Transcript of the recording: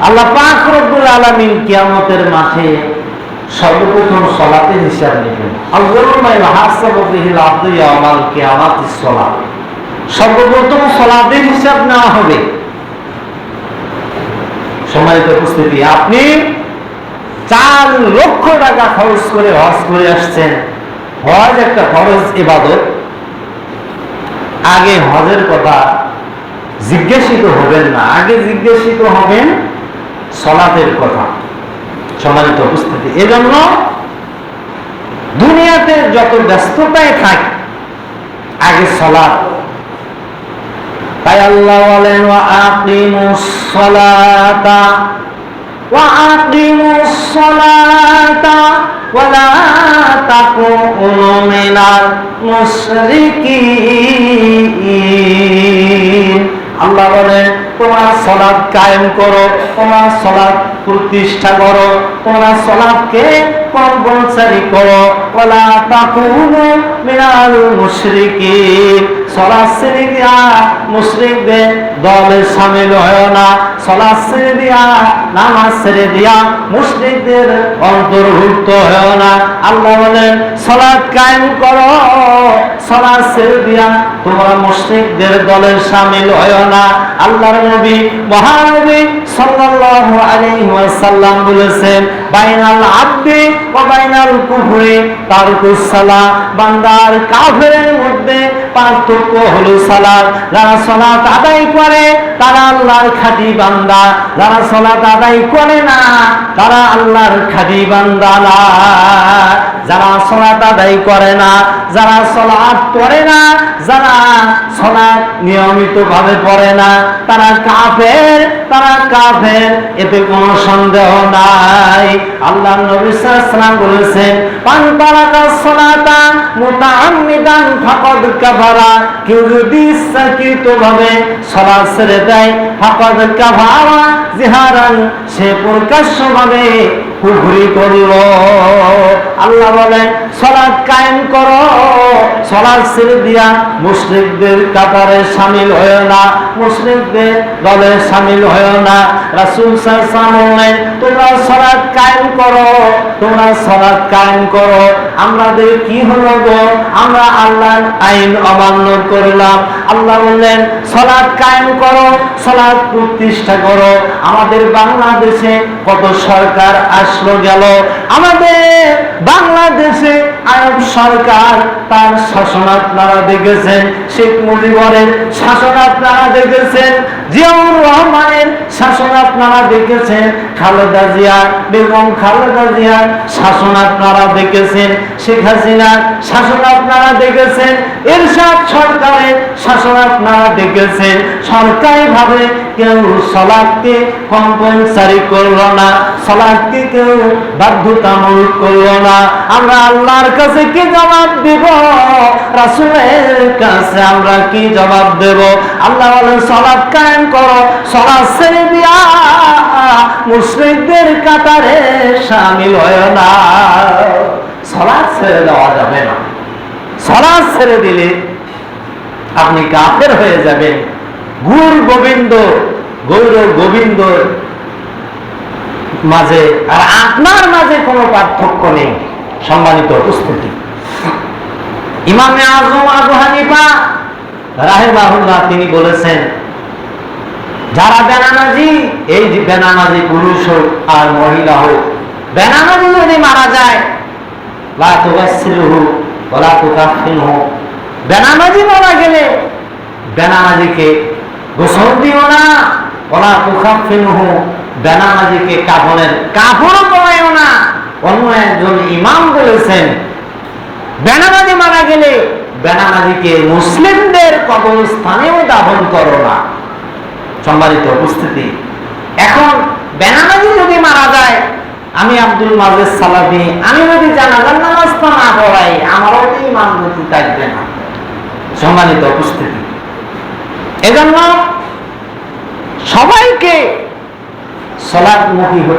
আল্লাহ পাক রব্বুল আলামিন কিয়ামতের মাঠে সর্বপ্রথম সালাতের হিসাব নেবেন। আউয়ালু মা ইউহাসাবু বিহিল আবদু ইয়াওমাল কিয়ামাতিস সালাত। সর্বপ্রথম সালাতের হিসাব নেওয়া হবে। সম্মানিত উপস্থিতি, আপনি 4 লক্ষ টাকা খরচ করে হজ করে আসছেন। হজ একটা ফরজ ইবাদত। আগে হজের কথা জিজ্ঞাসিত হবেন না, আগে জিজ্ঞাসিত হবেন সালাতের কথা। সম্মানিত উপস্থিতি, এজন্য দুনিয়াতে যত ব্যস্ততায় থাক, আগে সালাত। তাই আল্লাহ বলেন ওয়া আকিমুস সালাতা ওয়া আকিমুস সালাতা ওয়া লা তাকুনু মিনাল মুশরিকিন। আল্লাহ বলেন তোমরা সালাত কায়েম করো, তোমরা সালাত প্রতিষ্ঠা করো, তোমরা সালাতকে কম্পালসারি করো। ওয়ালা তাকুনু মিনাল মুশরিকিন। সালাত ছেড়ে দিয়া মুশরিকদের দলে শামিল হয় না। সালাত ছেড়ে দিয়া, নামাজ ছেড়ে দিয়া মুশরিকদের অন্তর্ভুক্ত হয় না। আল্লাহ বলেন সালাত কায়েম করো, সালাত ছেড়ে দিয়া তোমরা মুশরিকদের দলে শামিল হয় না। আল্লাহর নবী মহানবী সাল্লাল্লাহু আলাইহি ওয়াসাল্লাম বলেছেন বাইনাল আবদি ওয়া বাইনাল কুফরি তারকুস সালাত। বান্দার কাফেরের মধ্যে পার্থক্য হলো সালাত। যারা সালাত আদায় করে তারা আল্লাহর খাঁটি বান্দা, যারা সালাত আদায় করে না তারা আল্লাহর খাঁটি বান্দা না। যারা সালাত আদায় করে না, যারা সালাত পড়ে না, যারা সালাত নিয়মিতভাবে পড়ে না তারা কাফের, তারা কাফের, এতে কোনো সন্দেহ নাই। আল্লাহর নবী সাল্লাল্লাহু আলাইহি ওয়াসাল্লাম বলেছেন মান তারাকাস সালাতা মুতাআম্মিদান ফাকাদ কাফারা। কেউ যদি ইচ্ছাকৃতভাবে সালাত ছেড়ে দেয় ফাকাদ কাফারা জিহারান, সে প্রকাশ্যভাবে কুফরি করলো। আল্লাহ বলেন সালাত কায়েম করো, সালাত ছেড়ে দিয়া মুশরিকদের কাতারে শামিল হয় না, মুশরিকদের দলে শামিল হয় না। রাসূল সাল্লাল্লাহু আলাইহি ওয়াসাল্লাম বলেন তোমরা সালাত কায়েম করো, তোমরা সালাত কায়েম করো। আমাদের কি হলো গো? আমরা আল্লাহর আইন অমান্য করলাম। আল্লাহ বললেন সালাত কায়েম করো, সালাত প্রতিষ্ঠা করো। আমাদের বাংলাদেশে কত সরকার আসলো গেল, আমাদের বাংলাদেশে আরব সরকার তার শাসন আপনারা দেখেছেন, শেখ মুজিবুরের শাসন আপনারা দেখেছেন, জিয়াউর রহমানের শাসন আপনারা দেখেছেন, খালেদা জিয়া, বেগম খালেদা জিয়ার শাসন আপনারা দেখেছেন, শেখ হাসিনার শাসন আপনারা দেখেছেন, এরশাদ সরকারের শাসন আপনারা দেখেছেন। সরকারিভাবে কেউ সালাতকে কম্পালসারি করলো না, সালাতকে কেউ বাধ্যতামূলক করলো না। আমরা আল্লাহর কাছে কি জবাব দেব? রাসূলের কাছে আমরা কি জবাব দেব? আল্লাহ বলেন সালাত কায়েম করো, সালাত ছেড়ে দিয়া মুশরিকদের কাতারে শামিল হয় না। সালাত ছেড়ে দেওয়া যাবে না। সালাত ছেড়ে দিলে আপনি কাফের হয়ে যাবেন। গৌর গোবিন্দ, গৌর গোবিন্দ মাঝে আর আপনার মাঝে কোনো পার্থক্য নেই। সম্মানিত উপস্থিতি, ইমামে আযম আবু হানিফা রাহিমাহুল্লাহ তিনি বলেছেন যারা বেনামাজি, এই যে বেনামাজি পুরুষ হোক আর মহিলা হোক, বেনামাজি যদি মারা যায় লা তুগাসসিলহু ওয়া লা তুকাফফিনহু, বেনামাজি মারা গেলে বেনামাজিকে গোসল দিও না, ওয়া লা তুকাফফিনহু, বেনামাজিকে কাফনের কাপড়ও পরায়ও না। অন্য একজন ইমাম বলেছেন বেনামাজি মারা গেলে বেনামাজিকে মুসলিমদের কবরস্থানেও দাফন করো না। সম্মানিত উপস্থিতি, এখন বেনামাজি যদি মারা যায়, আমি আব্দুল মাজেদ সালাফি, আমি যদি জানাজার নামাজটা না পড়াই আমারও তো ঈমান গতি থাকবে না। সম্মানিত উপস্থিতি, এজন্য সবাইকে সালাতমুখী হতে